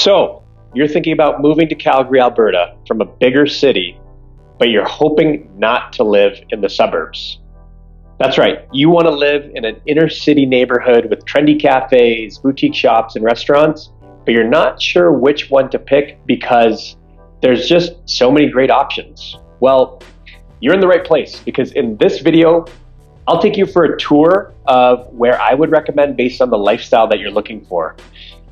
So, you're thinking about moving to Calgary, Alberta from a bigger city, but you're hoping not to live in the suburbs. That's right, you want to live in an inner city neighborhood with trendy cafes, boutique shops, and restaurants, but you're not sure which one to pick because there's just so many great options. Well, you're in the right place because in this video, I'll take you for a tour of where I would recommend based on the lifestyle that you're looking for.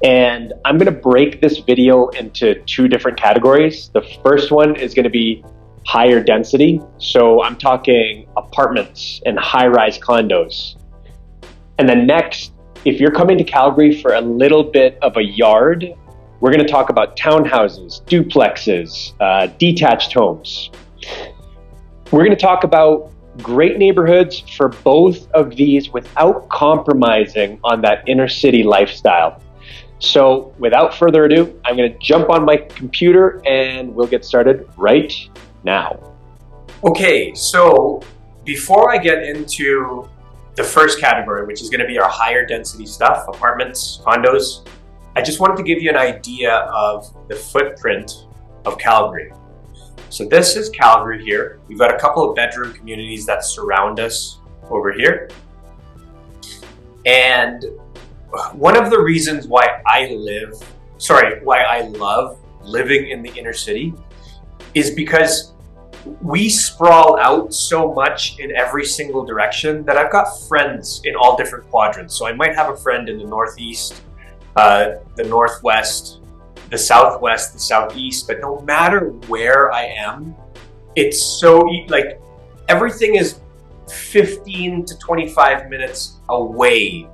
And I'm going to break this video into two different categories. The first one is going to be higher density. So I'm talking apartments and high-rise condos. And then next, if you're coming to Calgary for a little bit of a yard, we're going to talk about townhouses, duplexes, detached homes. We're going to talk about great neighborhoods for both of these without compromising on that inner city lifestyle. So without further ado, I'm going to jump on my computer and we'll get started right now. Okay, so before I get into the first category, which is going to be our higher density stuff, apartments, condos, I just wanted to give you an idea of the footprint of Calgary. So this is Calgary here. We've got a couple of bedroom communities that surround us over here. And one of the reasons why I love living in the inner city is because we sprawl out so much in every single direction that I've got friends in all different quadrants. So I might have a friend in the northeast, the northwest, the southwest, the southeast, but no matter where I am, it's so like everything is 15 to 25 minutes away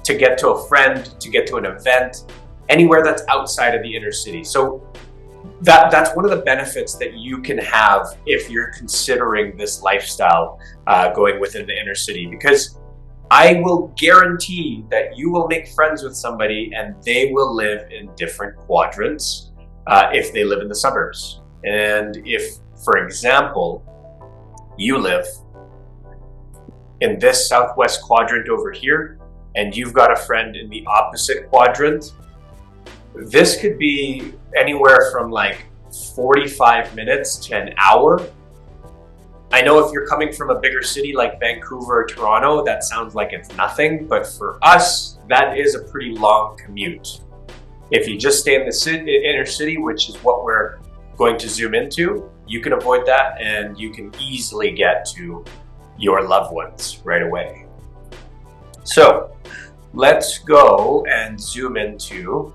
to get to a friend, to get to an event, anywhere that's outside of the inner city. So that's one of the benefits that you can have if you're considering this lifestyle going within the inner city, because I will guarantee that you will make friends with somebody and they will live in different quadrants if they live in the suburbs. And if, for example, you live in this southwest quadrant over here and you've got a friend in the opposite quadrant, this could be anywhere from like 45 minutes to an hour. I know if you're coming from a bigger city like Vancouver or Toronto, that sounds like it's nothing, but for us, that is a pretty long commute. If you just stay in the inner city, which is what we're going to zoom into, you can avoid that and you can easily get to your loved ones right away. So let's go and zoom into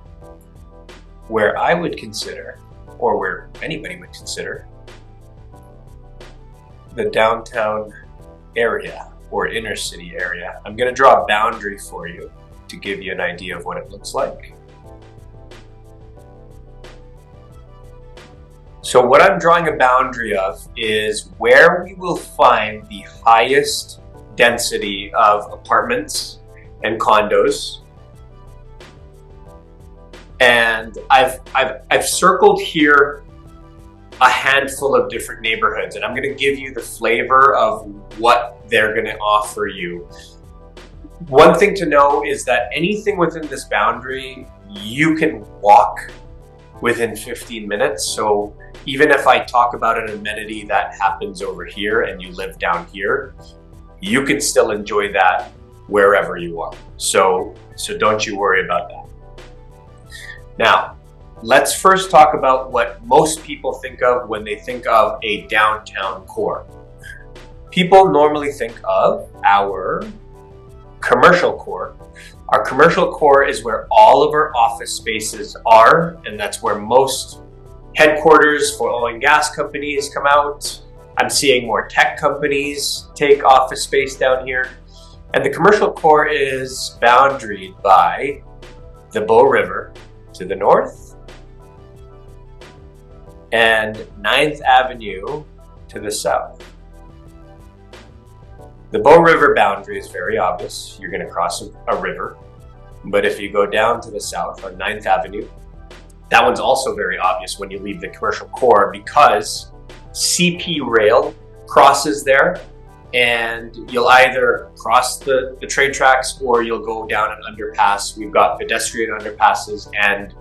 where I would consider, or where anybody would consider, the downtown area or inner city area. I'm going to draw a boundary for you to give you an idea of what it looks like. So what I'm drawing a boundary of is where we will find the highest density of apartments and condos. And I've circled here a handful of different neighborhoods, and I'm going to give you the flavor of what they're going to offer you. One thing to know is that anything within this boundary, you can walk within 15 minutes. So even if I talk about an amenity that happens over here and you live down here, you can still enjoy that wherever you are. So don't you worry about that. Now, let's first talk about what most people think of when they think of a downtown core. People normally think of our commercial core. Our commercial core is where all of our office spaces are, and that's where most headquarters for oil and gas companies come out. I'm seeing more tech companies take office space down here. And the commercial core is boundaried by the Bow River to the north and 9th Avenue to the south. The Bow River boundary is very obvious. You're going to cross a river. But if you go down to the south on 9th Avenue, that one's also very obvious when you leave the commercial core because CP rail crosses there, and you'll either cross the train tracks or you'll go down an underpass. We've got pedestrian underpasses and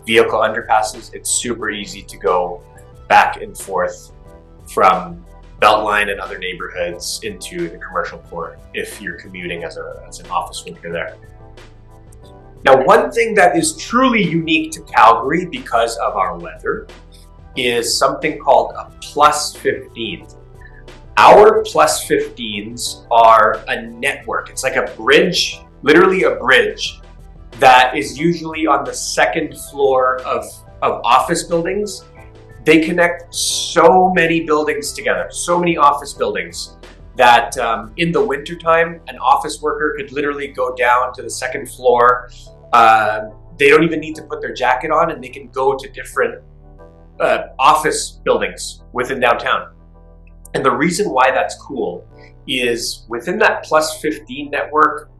vehicle underpasses. It's super easy to go back and forth from Beltline and other neighborhoods into the commercial core if you're commuting as an office worker there. Now, one thing that is truly unique to Calgary because of our weather is something called a plus 15. Our plus 15s are a network. It's like a bridge, literally a bridge, that is usually on the second floor of office buildings. They connect so many buildings together, so many office buildings, that in the wintertime, an office worker could literally go down to the second floor. They don't even need to put their jacket on, and they can go to different office buildings within downtown. And the reason why that's cool is within that plus 15 network,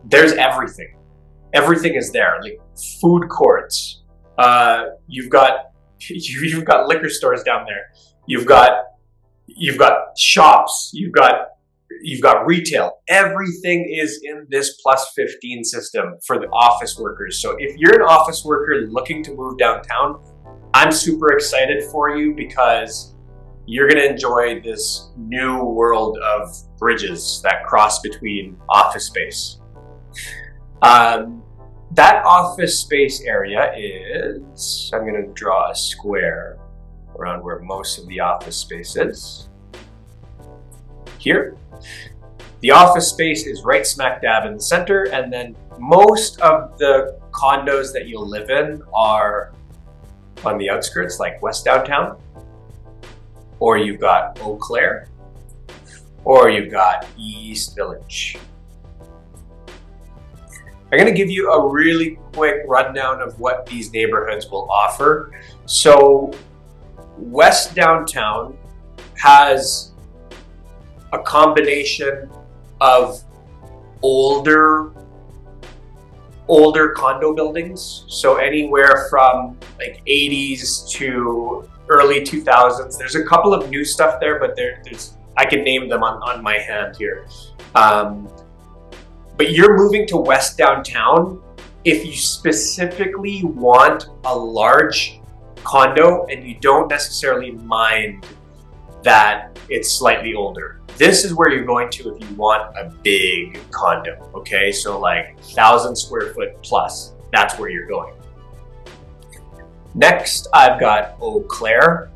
there's everything. Everything is there, like food courts. You've got liquor stores down there. You've got shops. You've got retail. Everything is in this plus 15 system for the office workers. So if you're an office worker looking to move downtown, I'm super excited for you because you're going to enjoy this new world of bridges that cross between office space. That office space area is, I'm going to draw a square around where most of the office space is. Here. The office space is right smack dab in the center, and then most of the condos that you'll live in are on the outskirts, like West Downtown, or you've got Eau Claire, or you've got East Village. I'm going to give you a really quick rundown of what these neighborhoods will offer. So West Downtown has a combination of older condo buildings. So anywhere from like 80s to early 2000s. There's a couple of new stuff there, but there's I can name them on my hand here. But you're moving to West Downtown if you specifically want a large condo and you don't necessarily mind that it's slightly older. This is where you're going to if you want a big condo, okay? So like 1,000 square foot plus, that's where you're going. Next, I've got Eau Claire.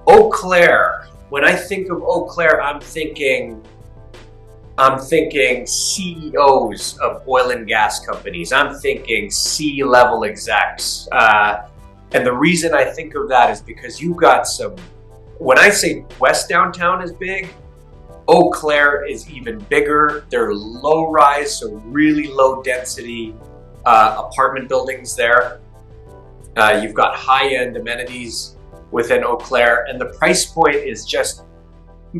Eau Claire, when I think of Eau Claire, I'm thinking CEOs of oil and gas companies. I'm thinking C-level execs. And the reason I think of that is because you've got when I say West Downtown is big, Eau Claire is even bigger. They're low rise, so really low density apartment buildings there. You've got high-end amenities within Eau Claire, and the price point is just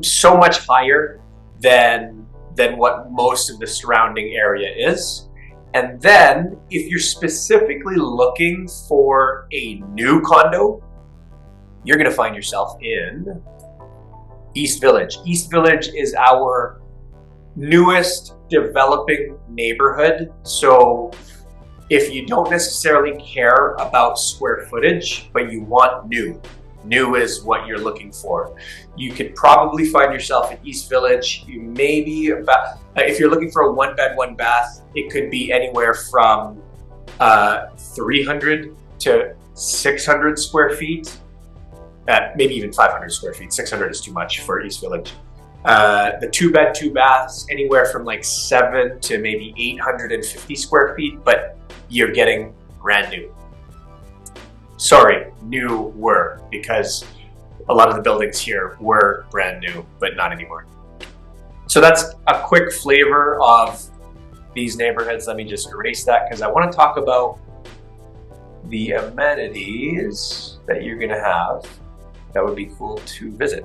so much higher than what most of the surrounding area is. And then if you're specifically looking for a new condo, you're going to find yourself in East Village. East Village is our newest developing neighborhood. So if you don't necessarily care about square footage, but you want new is what you're looking for, you could probably find yourself in East Village. You maybe about, if you're looking for a 1 bed, 1 bath, it could be anywhere from 300 to 600 square feet. Maybe even 500 square feet. 600 is too much for East Village. The 2 bed, 2 baths, anywhere from like 7 to maybe 850 square feet, but you're getting brand new. Sorry, newer, because a lot of the buildings here were brand new, but not anymore. So that's a quick flavor of these neighborhoods. Let me just erase that because I want to talk about the amenities that you're going to have that would be cool to visit.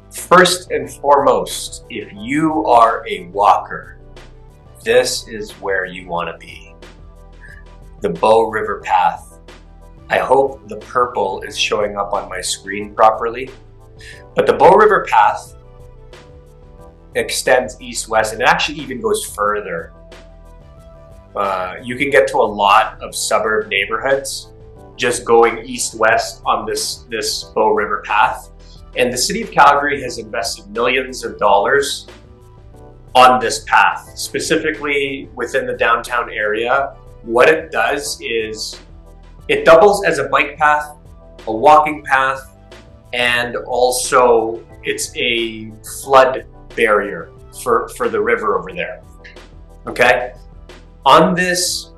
First and foremost, if you are a walker, this is where you want to be. The Bow River Path. I hope the purple is showing up on my screen properly. But the Bow River Path extends east-west, and it actually even goes further. You can get to a lot of suburb neighborhoods just going east-west on this Bow River path. And the city of Calgary has invested millions of dollars on this path, specifically within the downtown area. What it does is it doubles as a bike path, a walking path, and also it's a flood barrier for the river over there. Okay? On this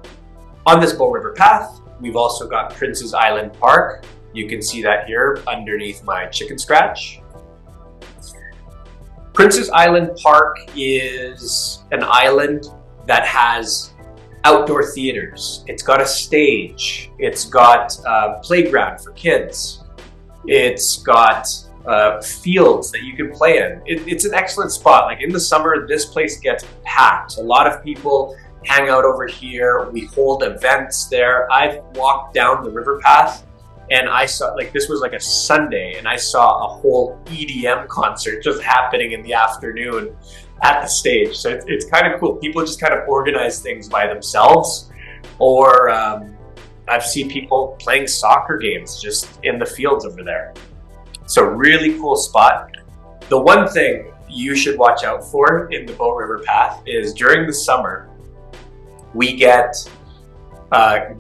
Bow River path, we've also got Prince's Island Park. You can see that here underneath my chicken scratch. Prince's Island Park is an island that has outdoor theaters. It's got a stage. It's got a playground for kids. It's got fields that you can play in. It's an excellent spot. Like in the summer, this place gets packed. A lot of people hang out over here. We hold events there. I've walked down the river path and I saw, like, this was like a Sunday, and I saw a whole EDM concert just happening in the afternoon at the stage. So it's kind of cool. People just kind of organize things by themselves, or I've seen people playing soccer games just in the fields over there. So really cool spot. The one thing you should watch out for in the Bow River path is during the summer, we get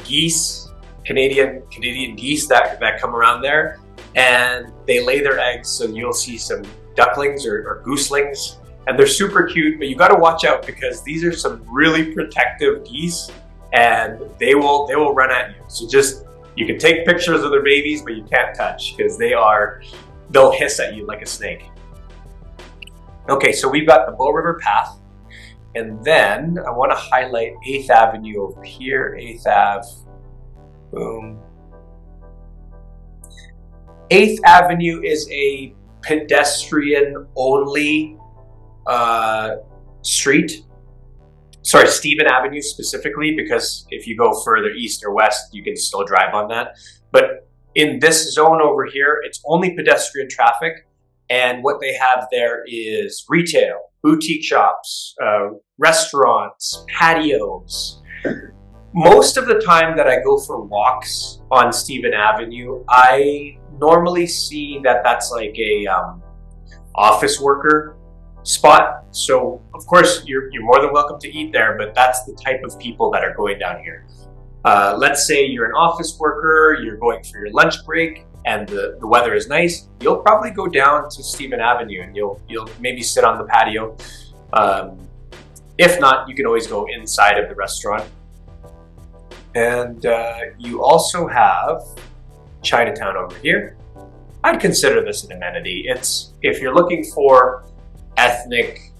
geese, Canadian geese that come around there, and they lay their eggs. So you'll see some ducklings or gooselings, and they're super cute, but you got to watch out because these are some really protective geese, and they will run at you. So you can take pictures of their babies, but you can't touch because they'll hiss at you like a snake. Okay, so we've got the Bow River path, and then I want to highlight 8th Avenue over here. 8th Ave. Boom. 8th Avenue is a pedestrian-only street. Sorry, Stephen Avenue specifically, because if you go further east or west, you can still drive on that. But in this zone over here, it's only pedestrian traffic. And what they have there is retail, boutique shops, restaurants, patios. Most of the time that I go for walks on Stephen Avenue, I normally see that that's like a office worker spot. So of course you're more than welcome to eat there, but that's the type of people that are going down here. Let's say you're an office worker, you're going for your lunch break, and the weather is nice. You'll probably go down to Stephen Avenue and you'll maybe sit on the patio. If not, you can always go inside of the restaurant. And you also have Chinatown over here. I'd consider this an amenity. If you're looking for ethnic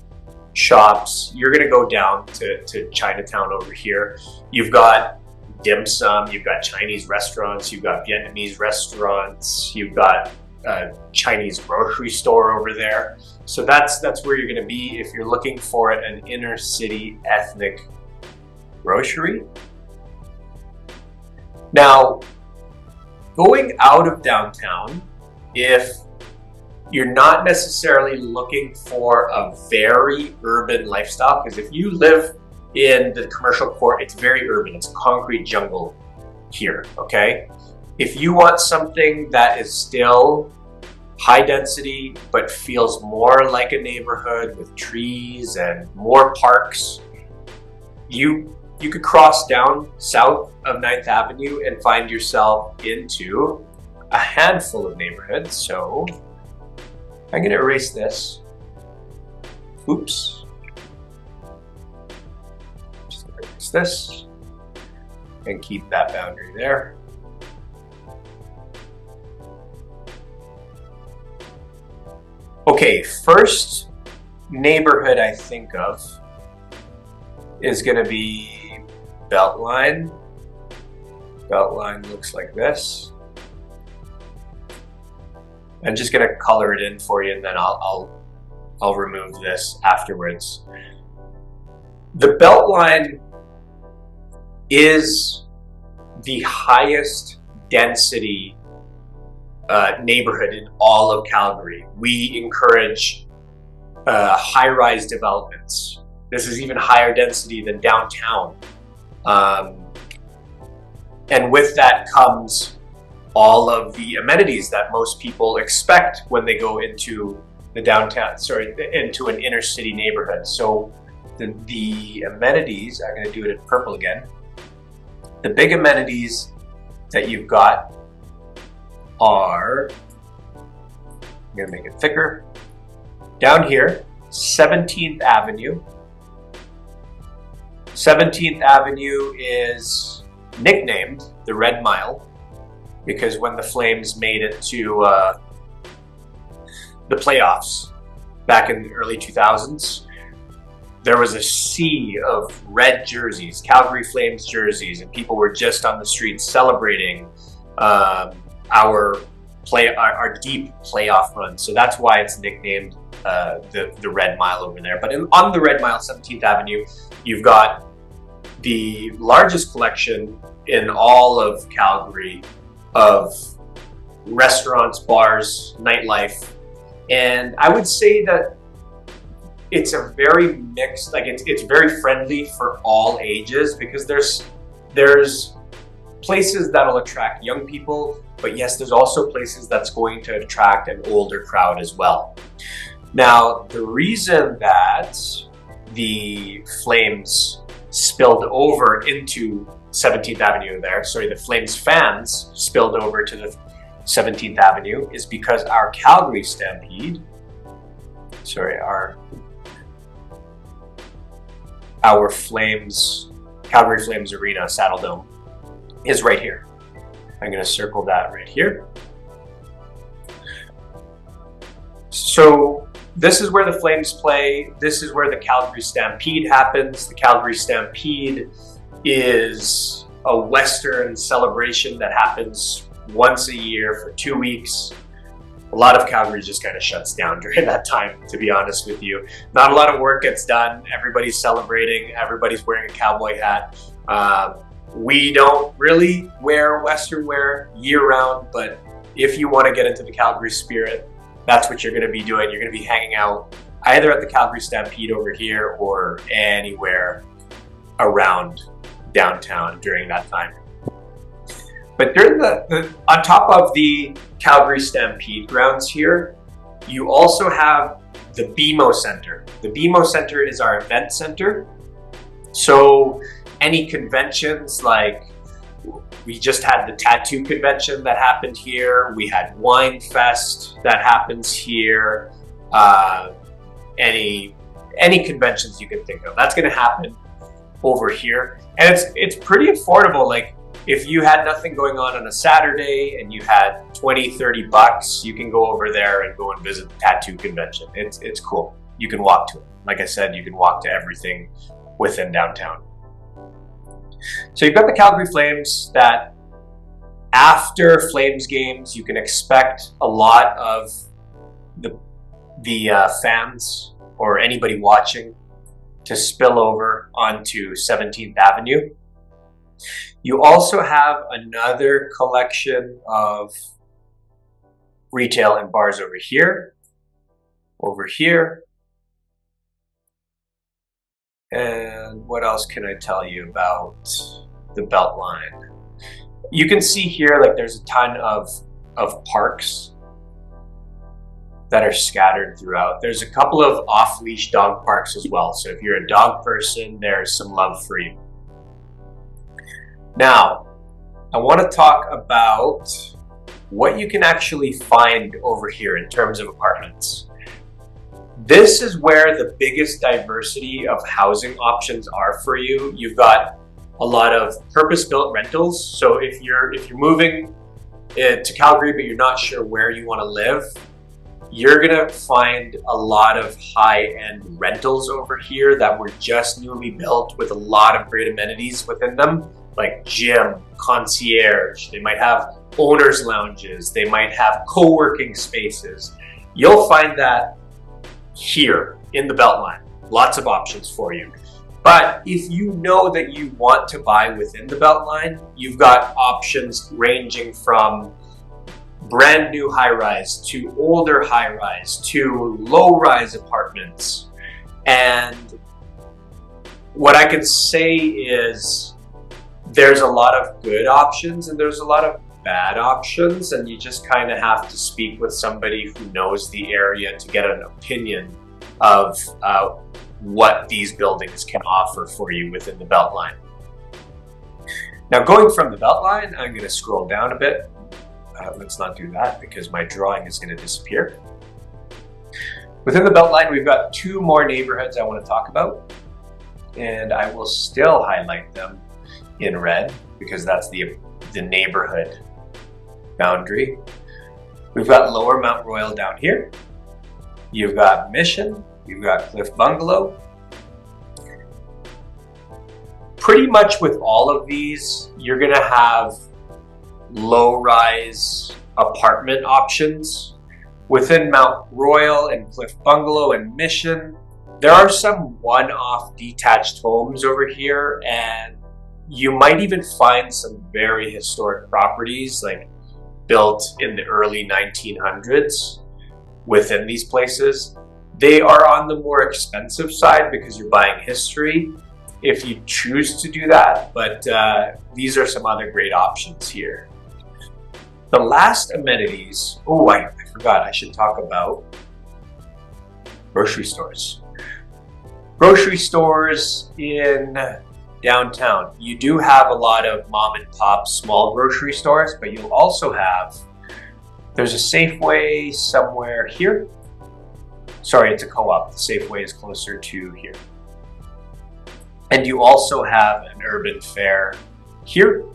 shops, you're going to go down to Chinatown over here. You've got dim sum, you've got Chinese restaurants, you've got Vietnamese restaurants, you've got a Chinese grocery store over there. So that's where you're going to be if you're looking for an inner city ethnic grocery. Now, going out of downtown, if you're not necessarily looking for a very urban lifestyle, because if you live in the commercial core, it's very urban. It's concrete jungle here, okay? If you want something that is still high density, but feels more like a neighborhood with trees and more parks, you could cross down south of 9th Avenue and find yourself into a handful of neighborhoods. So I'm going to erase this. Oops. Just going to erase this and keep that boundary there. Okay, first neighborhood I think of is going to be Beltline. Beltline looks like this. I'm just going to color it in for you, and then I'll remove this afterwards. The Beltline is the highest density neighborhood in all of Calgary. We encourage high-rise developments. This is even higher density than downtown. And with that comes all of the amenities that most people expect when they go into the into an inner city neighborhood. So the amenities, I'm going to do it in purple again. The big amenities that you've got are, I'm going to make it thicker. Down here, 17th Avenue. 17th Avenue is nicknamed the Red Mile because when the Flames made it to the playoffs back in the early 2000s, there was a sea of red jerseys, Calgary Flames jerseys, and people were just on the streets celebrating our deep playoff run. So that's why it's nicknamed the Red Mile over there. But on the Red Mile, 17th Avenue, you've got the largest collection in all of Calgary of restaurants, bars, nightlife. And I would say that it's a very mixed, like it's very friendly for all ages because there's places that'll attract young people, but yes, there's also places that's going to attract an older crowd as well. Now, the reason that the Flames spilled over into 17th Avenue the Flames fans spilled over to the 17th Avenue is because our Calgary Stampede, our Calgary Flames Arena, Saddle Dome, is right here. I'm going to circle that right here. So this is where the Flames play. This is where the Calgary Stampede happens. The Calgary Stampede is a Western celebration that happens once a year for 2 weeks. A lot of Calgary just kind of shuts down during that time, to be honest with you. Not a lot of work gets done. Everybody's celebrating. Everybody's wearing a cowboy hat. We don't really wear Western wear year-round, but if you want to get into the Calgary spirit, that's what you're going to be doing. You're going to be hanging out either at the Calgary Stampede over here or anywhere around downtown during that time. But during on top of the Calgary Stampede grounds here, you also have the BMO Centre. The BMO Centre is our event center. So any conventions, like we just had the tattoo convention that happened here. We had Wine Fest that happens here. Any conventions you can think of, that's going to happen over here. And it's pretty affordable. Like if you had nothing going on a Saturday and you had $20-30, you can go over there and go and visit the tattoo convention. It's cool. You can walk to it. Like I said, you can walk to everything within downtown. So you've got the Calgary Flames that after Flames games, you can expect a lot of the fans or anybody watching to spill over onto 17th Avenue. You also have another collection of retail and bars over here, and what else can I tell you about the Beltline? You can see here, like there's a ton of parks that are scattered throughout. There's a couple of off-leash dog parks as well. So if you're a dog person, there's some love for you. Now, I want to talk about what you can actually find over here in terms of apartments. This is where the biggest diversity of housing options are for you. You've got a lot of purpose-built rentals. So if you're moving to Calgary, but you're not sure where you want to live, you're gonna find a lot of high-end rentals over here that were just newly built with a lot of great amenities within them, like gym, concierge. They might have owners' lounges. They might have co-working spaces. You'll find that here in the Beltline. Lots of options for you. But if you know that you want to buy within the Beltline, you've got options ranging from brand new high-rise to older high-rise to low-rise apartments. And what I can say is There's a lot of good options and there's a lot of bad options, and you just kind of have to speak with somebody who knows the area to get an opinion of what these buildings can offer for you within the Beltline. Now, going from the Beltline, I'm going to scroll down a bit. Let's not do that because my drawing is going to disappear. Within the Beltline, we've got two more neighborhoods I want to talk about, and I will still highlight them in red because that's the neighborhood boundary. We've got Lower Mount Royal down here. You've got Mission. You've got Cliff Bungalow. Pretty much with all of these, you're going to have low-rise apartment options. Within Mount Royal and Cliff Bungalow and Mission, there are some one-off detached homes over here, and you might even find some very historic properties like built in the early 1900s within these places. They are on the more expensive side because you're buying history if you choose to do that, but these are some other great options here. The last amenities, I forgot, I should talk about grocery stores. Grocery stores in downtown. You do have a lot of mom and pop small grocery stores, but you'll also have, there's a Safeway somewhere here. Sorry, it's a co-op. The Safeway is closer to here. And you also have an urban fare here.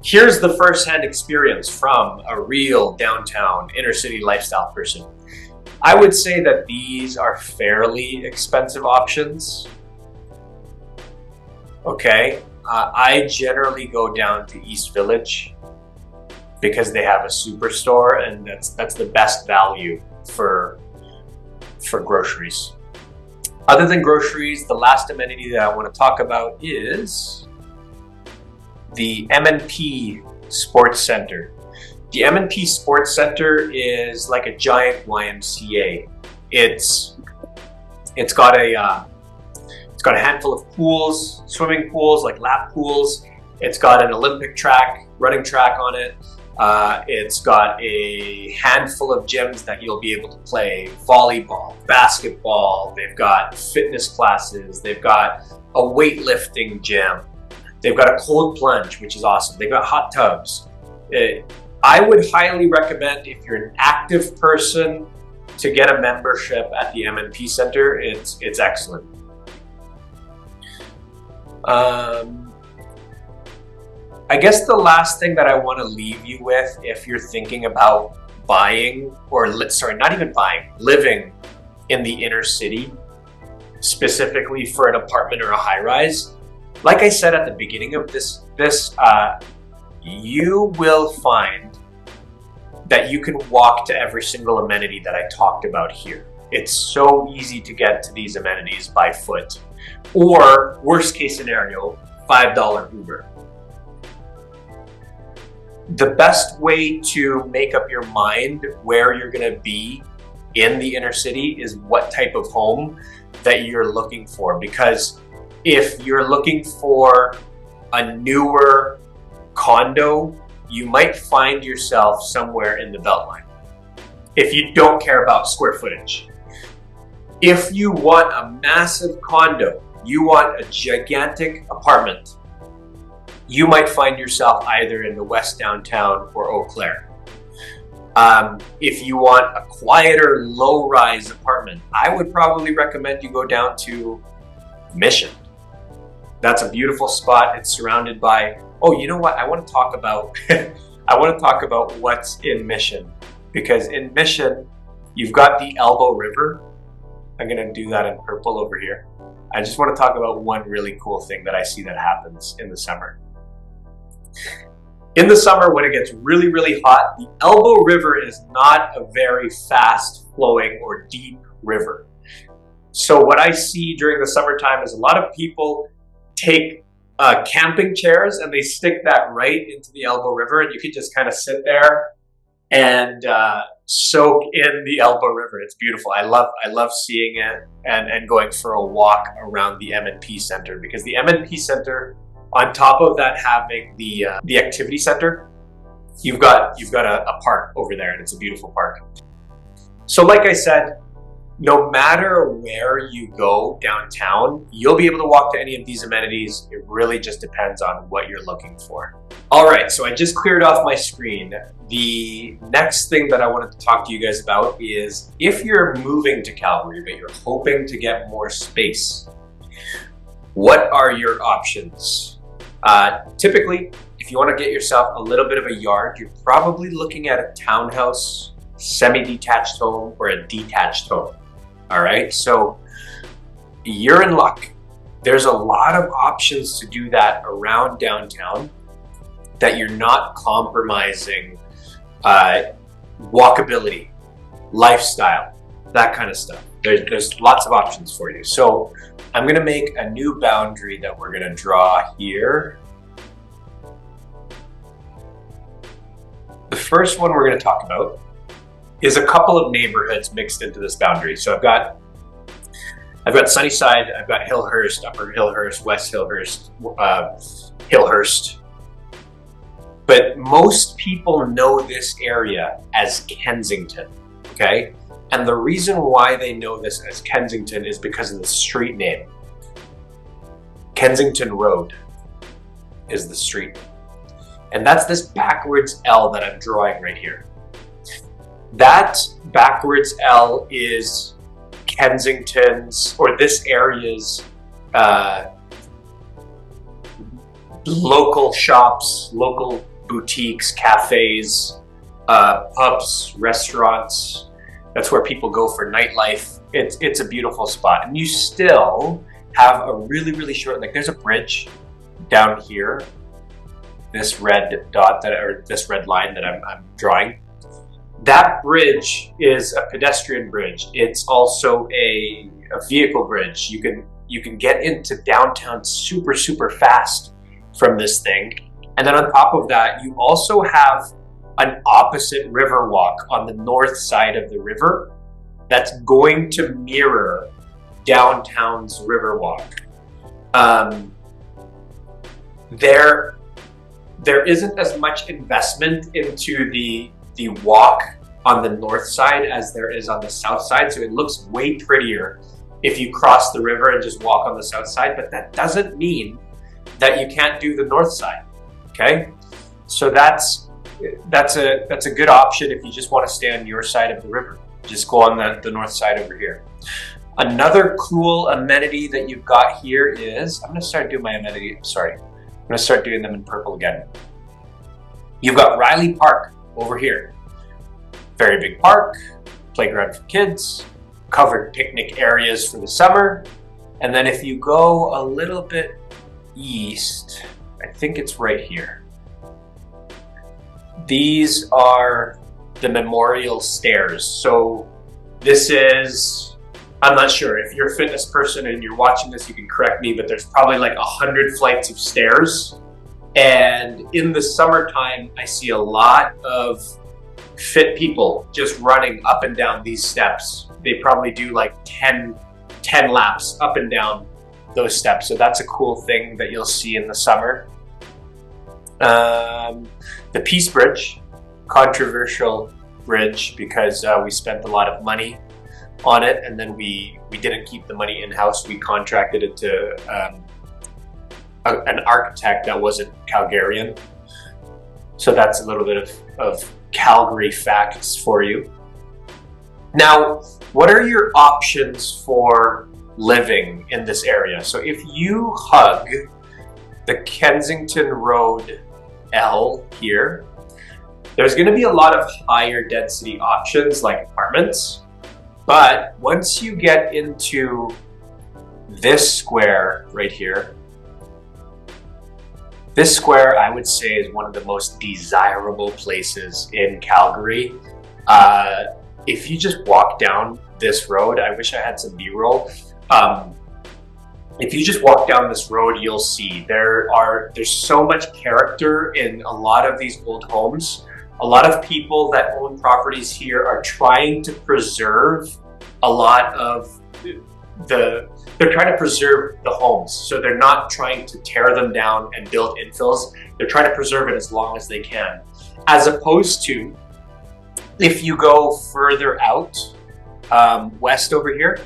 Here's the first-hand experience from a real downtown inner city lifestyle person. I would say that these are fairly expensive options. Okay, I generally go down to East Village because they have a superstore, and that's the best value for groceries. Other than groceries, the last amenity that I want to talk about is the MNP Sports Centre. The MNP Sports Centre is like a giant YMCA. It's got a handful of pools, swimming pools, like lap pools. It's got an Olympic track, running track on it. It's got a handful of gyms that you'll be able to play volleyball, basketball. They've got fitness classes. They've got a weightlifting gym. They've got a cold plunge, which is awesome. They've got hot tubs. I would highly recommend, if you're an active person, to get a membership at the MNP Centre. It's excellent. I guess the last thing that I want to leave you with, if you're thinking about buying, not even buying, living in the inner city, specifically for an apartment or a high-rise, like I said at the beginning of this, you will find that you can walk to every single amenity that I talked about here. It's so easy to get to these amenities by foot, or worst case scenario, $5 Uber. The best way to make up your mind where you're going to be in the inner city is what type of home that you're looking for. Because if you're looking for a newer condo, you might find yourself somewhere in the Beltline if you don't care about square footage. If you want a massive condo, you want a gigantic apartment, you might find yourself either in the West Downtown or Eau Claire. If you want a quieter, low-rise apartment, I would probably recommend you go down to Mission. That's a beautiful spot. It's surrounded by, you know what? I want to talk about what's in Mission, because in Mission, you've got the Elbow River. I'm going to do that in purple over here. I just want to talk about one really cool thing that I see that happens in the summer. In the summer, when it gets really, really hot, the Elbow River is not a very fast flowing or deep river. So what I see during the summertime is a lot of people take camping chairs and they stick that right into the Elbow River, and you can just kind of sit there and soak in the Elbow River. It's beautiful. I love seeing it and going for a walk around the MNP Centre, because the MNP Centre, on top of that having the activity center, you've got a park over there, and it's a beautiful park. So like I said, no matter where you go downtown, you'll be able to walk to any of these amenities. It really just depends on what you're looking for. All right, so I just cleared off my screen. The next thing that I wanted to talk to you guys about is if you're moving to Calgary, but you're hoping to get more space, what are your options? Typically, if you want to get yourself a little bit of a yard, you're probably looking at a townhouse, semi-detached home, or a detached home. All right, so you're in luck. There's a lot of options to do that around downtown that you're not compromising walkability, lifestyle, that kind of stuff. There's lots of options for you. So I'm gonna make a new boundary that we're gonna draw here. The first one we're gonna talk about is a couple of neighborhoods mixed into this boundary. So I've got Sunnyside, I've got Hillhurst, Upper Hillhurst, West Hillhurst, Hillhurst. But most people know this area as Kensington, okay? And the reason why they know this as Kensington is because of the street name. Kensington Road is the street. And that's this backwards L that I'm drawing right here. That backwards L is Kensington's, or this area's local shops, local boutiques, cafes, pubs, restaurants. That's where people go for nightlife. It's a beautiful spot. And you still have a really, really short, like there's a bridge down here, this red dot or this red line that I'm drawing. That bridge is a pedestrian bridge. It's also a vehicle bridge. You can get into downtown super, super fast from this thing. And then on top of that, you also have an opposite river walk on the north side of the river that's going to mirror downtown's river walk. There isn't as much investment into the walk on the north side as there is on the south side, so it looks way prettier if you cross the river and just walk on the south side, but that doesn't mean that you can't do the north side, okay? So that's a good option if you just want to stay on your side of the river. Just go on the north side over here. Another cool amenity that you've got here is, I'm gonna start doing my amenity, sorry. I'm gonna start doing them in purple again. You've got Riley Park over here. Very big park, playground for kids, covered picnic areas for the summer. And then if you go a little bit east, I think it's right here. These are the memorial stairs. So this is, I'm not sure, if you're a fitness person and you're watching this, you can correct me, but there's probably like 100 flights of stairs. And in the summertime, I see a lot of fit people just running up and down these steps. They probably do like 10 laps up and down those steps. So that's a cool thing that you'll see in the summer. The Peace Bridge, controversial bridge because we spent a lot of money on it, and then we didn't keep the money in-house. We contracted it to an architect that wasn't Calgarian. So that's a little bit of Calgary facts for you. Now, what are your options for living in this area? So if you hug the Kensington Road L here, there's going to be a lot of higher density options like apartments. But once you get into this square right here, this square, I would say, is one of the most desirable places in Calgary. If you just walk down this road, I wish I had some B-roll. If you just walk down this road, you'll see there's so much character in a lot of these old homes. A lot of people that own properties here are trying to preserve a lot of they're trying to preserve the homes. So they're not trying to tear them down and build infills. They're trying to preserve it as long as they can. As opposed to, if you go further out, west over here,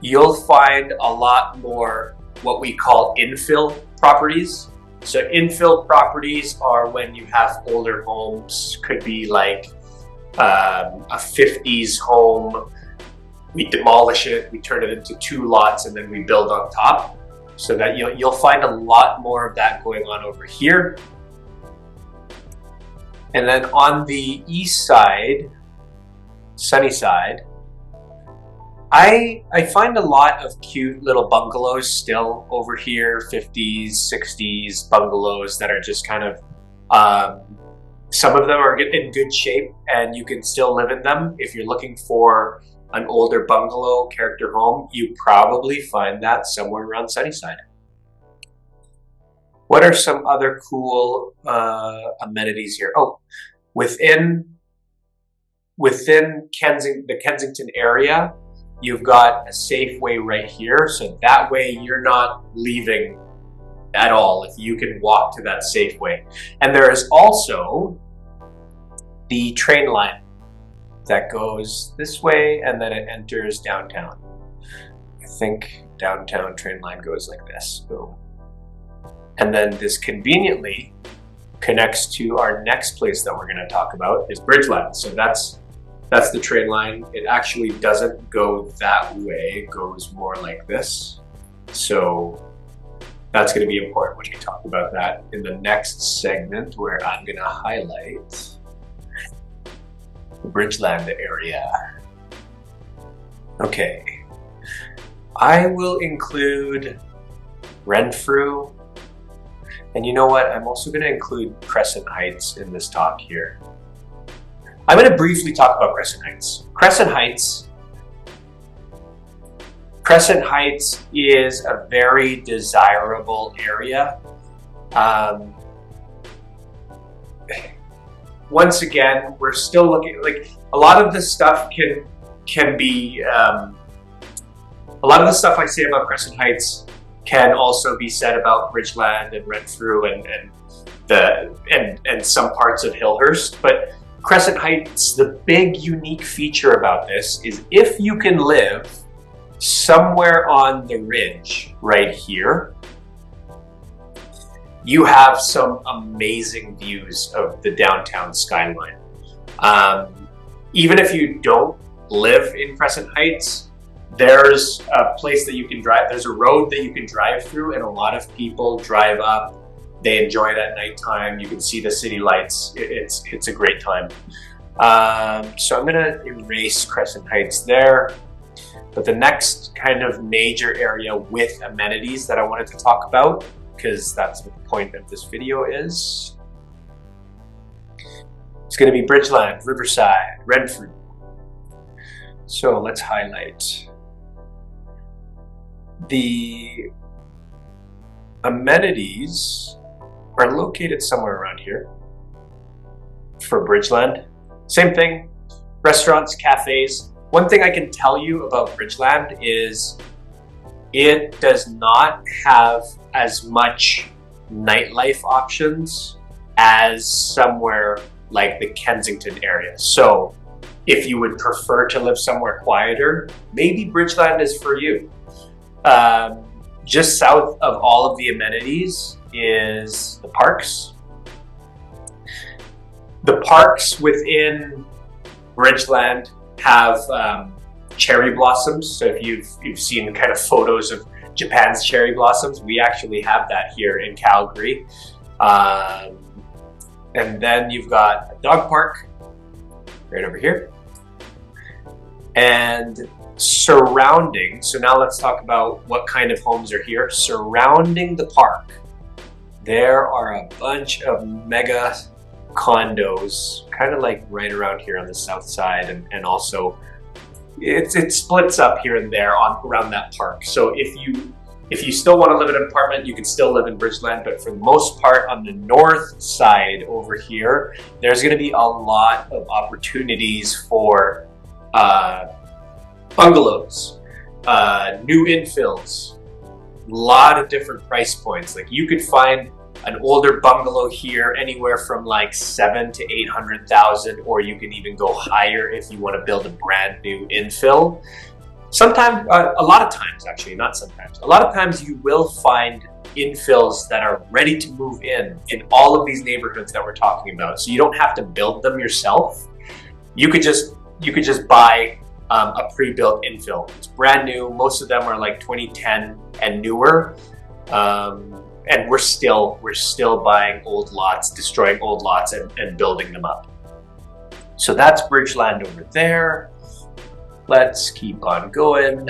you'll find a lot more what we call infill properties. So infill properties are when you have older homes, could be like a 50s home. We demolish it, we turn it into 2 lots, and then we build on top. So that you'll find a lot more of that going on over here. And then on the east side, Sunnyside, I find a lot of cute little bungalows still over here, 50s, 60s bungalows that are just kind of, some of them are in good shape and you can still live in them. If you're looking for an older bungalow character home, you probably find that somewhere around Sunnyside. What are some other cool amenities here? Oh, within the Kensington area, you've got a Safeway right here. So that way you're not leaving at all if you can walk to that Safeway. And there is also the train line that goes this way and then it enters downtown. I think downtown train line goes like this. Boom. And then this conveniently connects to our next place that we're going to talk about is Bridgeland. So that's the train line. It actually doesn't go that way. It goes more like this. So that's going to be important when we talk about that in the next segment, where I'm going to highlight the Bridgeland area. Okay. I will include Renfrew. And you know what? I'm also going to include Crescent Heights in this talk here. I'm going to briefly talk about Crescent Heights. Crescent Heights is a very desirable area. Once again, we're still looking, like, a lot of the stuff can be, a lot of the stuff I say about Crescent Heights can also be said about Bridgeland and Renfrew and some parts of Hillhurst. But Crescent Heights, the big unique feature about this is if you can live somewhere on the ridge right here, you have some amazing views of the downtown skyline. Even if you don't live in Crescent Heights, there's a place that you can drive, there's a road that you can drive through, and a lot of people drive up. They enjoy it at nighttime. You can see the city lights. It's a great time. So I'm gonna erase Crescent Heights there. But the next kind of major area with amenities that I wanted to talk about, because that's what the point of this video is, it's gonna be Bridgeland, Riverside, Renfrew. So let's highlight. The amenities are located somewhere around here for Bridgeland. Same thing, restaurants, cafes. One thing I can tell you about Bridgeland is it does not have as much nightlife options as somewhere like the Kensington area. So if you would prefer to live somewhere quieter, maybe Bridgeland is for you. Just south of all of the amenities is the parks. The parks within Bridgeland have cherry blossoms. So if you've seen kind of photos of Japan's cherry blossoms, we actually have that here in Calgary. And then you've got a dog park right over here. And surrounding, so now let's talk about what kind of homes are here. Surrounding the park, there are a bunch of mega condos, kind of like right around here on the south side, and also it splits up here and there around that park. So if If you still want to live in an apartment, you can still live in Bridgeland, but for the most part on the north side over here, there's going to be a lot of opportunities for bungalows, new infills, a lot of different price points. Like you could find an older bungalow here anywhere from like 700,000 to 800,000, or you can even go higher if you want to build a brand new infill. Sometimes, a lot of times actually, not sometimes, a lot of times you will find infills that are ready to move in all of these neighborhoods that we're talking about. So you don't have to build them yourself. You could just buy a pre-built infill. It's brand new. Most of them are like 2010 and newer. And we're still buying old lots, destroying old lots and building them up. So that's Bridgeland over there. Let's keep on going.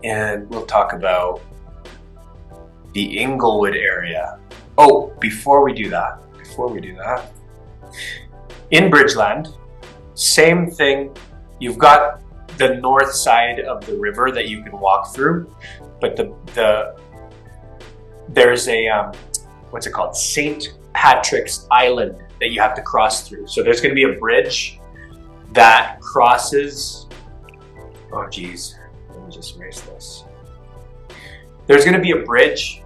And we'll talk about the Inglewood area. Oh, before we do that, in Bridgeland, same thing. You've got the north side of the river that you can walk through, but there's a what's it called? St. Patrick's Island that you have to cross through. So there's going to be a bridge that crosses. Oh geez, let me just erase this. There's going to be a bridge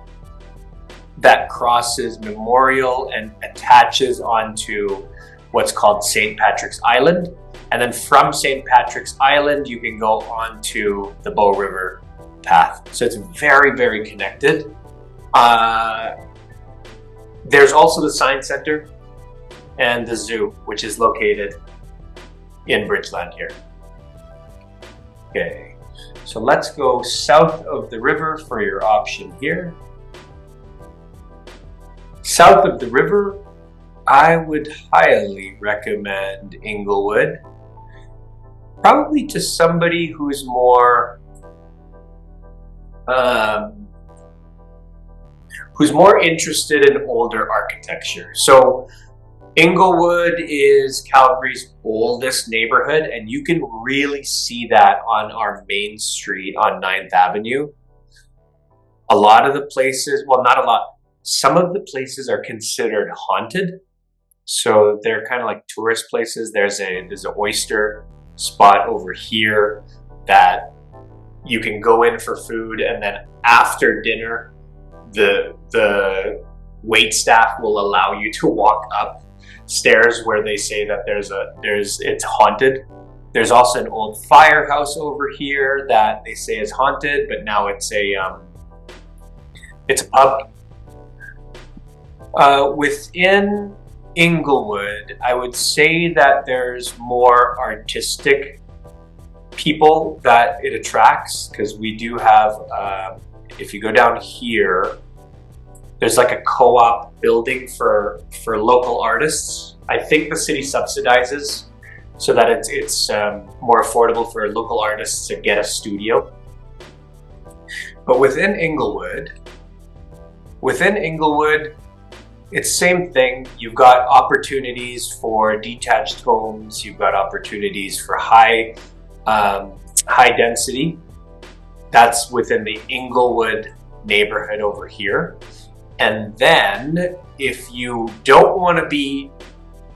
that crosses Memorial and attaches onto what's called St. Patrick's Island. And then from St. Patrick's Island, you can go onto the Bow River path. So it's very, very connected. There's also the Science Center and the zoo, which is located in Bridgeland here. Okay, so let's go south of the river for your option here. South of the river, I would highly recommend Inglewood. Probably to somebody who's more interested in older architecture. So Inglewood is Calgary's oldest neighborhood, and you can really see that on our main street on 9th Avenue. A lot of the places, well, not a lot, some of the places are considered haunted. So they're kind of like tourist places. There's an oyster spot over here that you can go in for food, and then after dinner, the wait staff will allow you to walk up stairs where they say that it's haunted. There's also an old firehouse over here that they say is haunted, but now it's a pub. Within Inglewood, I would say that there's more artistic people that it attracts, because we do have, if you go down here, there's like a co-op building for local artists. I think the city subsidizes so that it's more affordable for local artists to get a studio. But within Inglewood, it's same thing. You've got opportunities for detached homes. You've got opportunities for high density. That's within the Inglewood neighborhood over here. And then if you don't want to be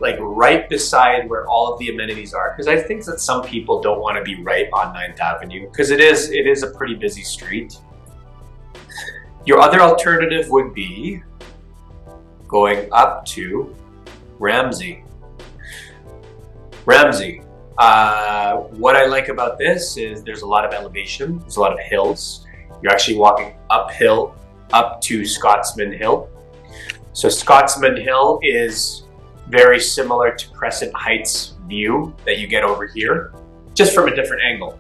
like right beside where all of the amenities are, because I think that some people don't want to be right on 9th Avenue, because it is a pretty busy street. Your other alternative would be going up to Ramsay. What I like about this is there's a lot of elevation, there's a lot of hills. You're actually walking uphill up to Scotsman Hill. So Scotsman Hill is very similar to Crescent Heights view that you get over here, just from a different angle.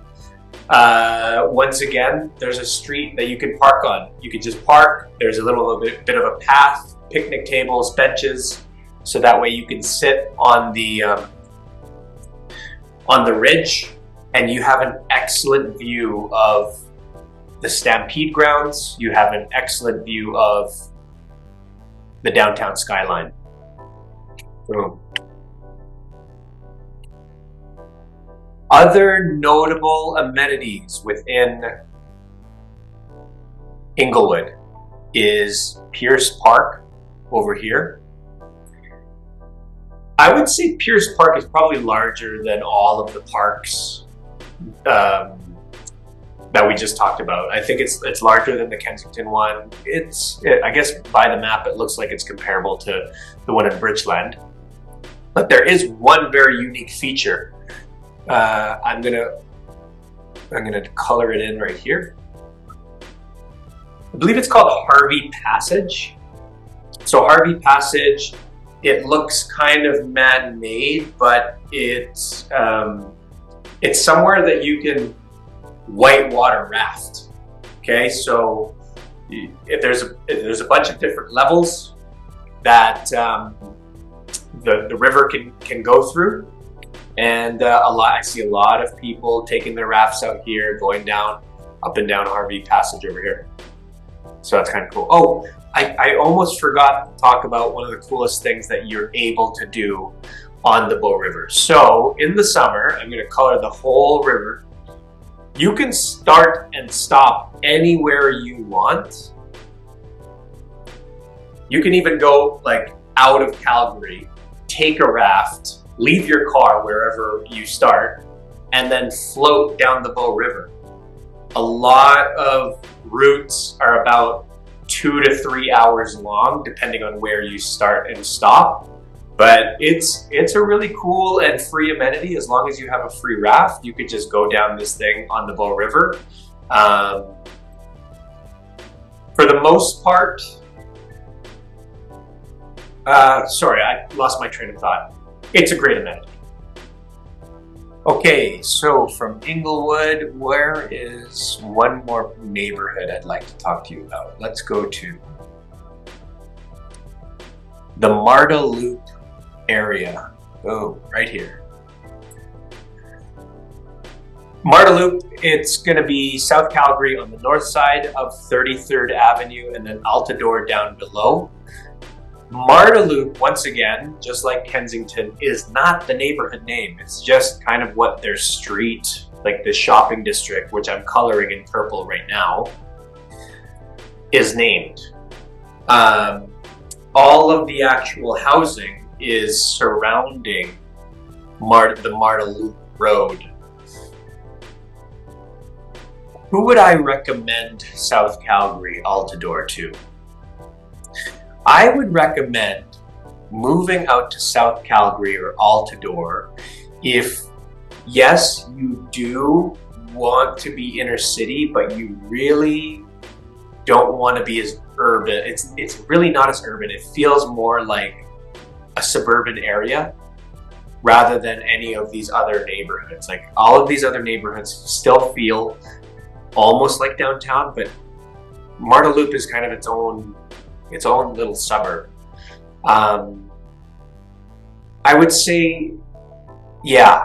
Once again, there's a street that you can park on. You can just park. There's a little bit of a path, picnic tables, benches, so that way you can sit on the ridge, and you have an excellent view of the Stampede grounds. You have an excellent view of the downtown skyline. Boom. Other notable amenities within Inglewood is Pearce Park over here. I would say Pearce Park is probably larger than all of the parks that we just talked about. I think it's larger than the Kensington one. I guess by the map it looks like it's comparable to the one in Bridgeland. But there is one very unique feature. I'm gonna color it in right here. I believe it's called Harvey Passage. So Harvey Passage, it looks kind of man-made, but it's somewhere that you can whitewater raft. Okay, so there's a bunch of different levels that the river can go through, and I see a lot of people taking their rafts out here, going down, up and down Harvey Passage over here. So that's kind of cool. Oh, I almost forgot to talk about one of the coolest things that you're able to do on the Bow River. So in the summer, I'm going to color the whole river. You can start and stop anywhere you want. You can even go like out of Calgary, take a raft, leave your car wherever you start, and then float down the Bow River. A lot of routes are about 2 to 3 hours long, depending on where you start and stop. But it's a really cool and free amenity. As long as you have a free raft, you could just go down this thing on the Bow River. For the most part, sorry, I lost my train of thought. It's a great amenity. Okay, so from Inglewood, where is one more neighborhood I'd like to talk to you about? Let's go to the Marda Loop area. Oh, right here. Marda Loop, it's going to be South Calgary on the north side of 33rd Avenue and then Altadore down below. Marda Loop, once again, just like Kensington, is not the neighborhood name. It's just kind of what their street, like the shopping district, which I'm coloring in purple right now, is named. All of the actual housing is surrounding the Marda Loop Road. Who would I recommend South Calgary Altadore to? I would recommend moving out to South Calgary or Altadore if, yes, you do want to be inner city, but you really don't want to be as urban. It's really not as urban. It feels more like a suburban area rather than any of these other neighborhoods. Like all of these other neighborhoods still feel almost like downtown, but Marda Loop is kind of its own little suburb. I would say, yeah,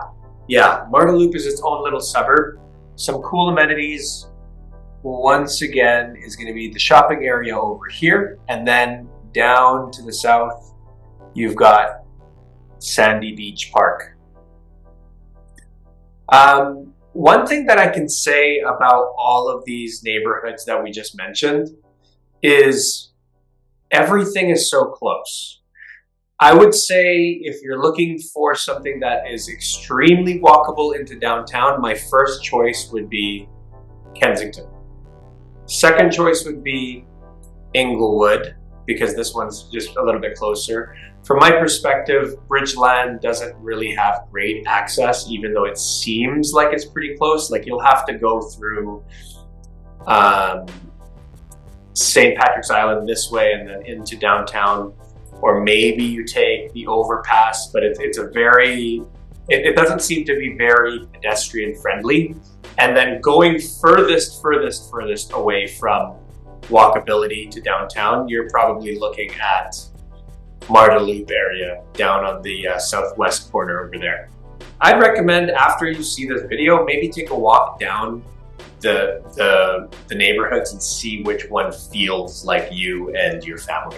Marda Loop is its own little suburb. Some cool amenities, once again, is going to be the shopping area over here, and then down to the south, you've got Sandy Beach Park. One thing that I can say about all of these neighborhoods that we just mentioned is everything is so close. I would say if you're looking for something that is extremely walkable into downtown, my first choice would be Kensington. Second choice would be Inglewood, because this one's just a little bit closer. From my perspective, Bridgeland doesn't really have great access, even though it seems like it's pretty close. Like you'll have to go through St. Patrick's Island this way and then into downtown, or maybe you take the overpass, but it doesn't seem to be very pedestrian friendly. And then going furthest away from walkability to downtown, you're probably looking at Marda Loop area down on the southwest corner over there. I'd recommend after you see this video, maybe take a walk down the neighborhoods and see which one feels like you and your family.